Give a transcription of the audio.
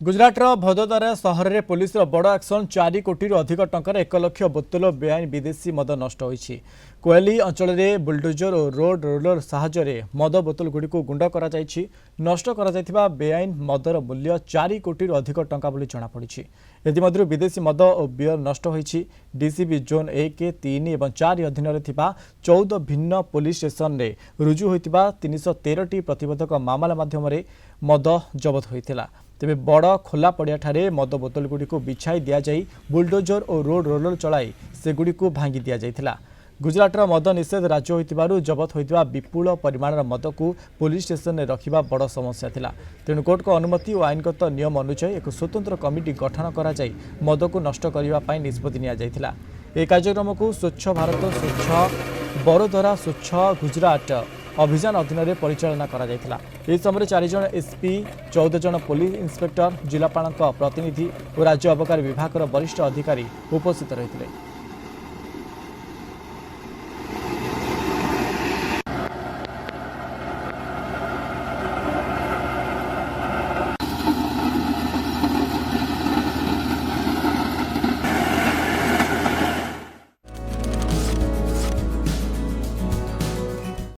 गुजरातर भदोदरा सहर में पुलिस बड़ एक्शन 4 कोटी अधिक टंकार 1 लाख बोतल बेआईन विदेशी मद नष्ट होईछि। कोयली अंचल में बुलडोजर और रोड रोलर साहाय्य मद बोतल गुड़िक गुंड कर नष्ट कर बेआईन मदर मूल्य 4 कोटी अधिक टंका बोली जमापड़ी। एमध्य विदेशी मद और बियर नष्ट होईछि। डीसीबी जोन 1, 3 और 4 अधीन 14 भिन्न पुलिस स्टेशन में रुजु होइतिबा 313टी प्रतिबंधक मामला माध्यम मद जबत होइतिला। तेबे बड़ खोला पड़िया ठारे मद बोतल गुड़िक बिछाई दि जाई बुलडोजर और रोड रोलर चलाई सेगुड़ी भांगी दि जाइथिला। गुजरातर मद निषेध राज्य होइतिबारु जबत होइतिबा विपुल परिमाणर मद को पुलिस स्टेशन में रखिबा बड़ समस्या थिला। तेणु कोर्ट को अनुमति और आईनगत नियम अनुसार एक स्वतंत्र कमिटी गठन करा जाई मद को नष्ट करबा पई निष्पत्ति निया जाइथिला। ए कार्यक्रम को स्वच्छ भारत स्वच्छ बड़ोदरा स्वच्छ गुजरात अभियान अधीन में परिचालना करा जायथिला। इस समय 4 जन एसपी 14 जन पुलिस इंस्पेक्टर जिलापाल प्रतिनिधि और राज्य अबकारी विभाग वरिष्ठ अधिकारी उपस्थित रहिथिले।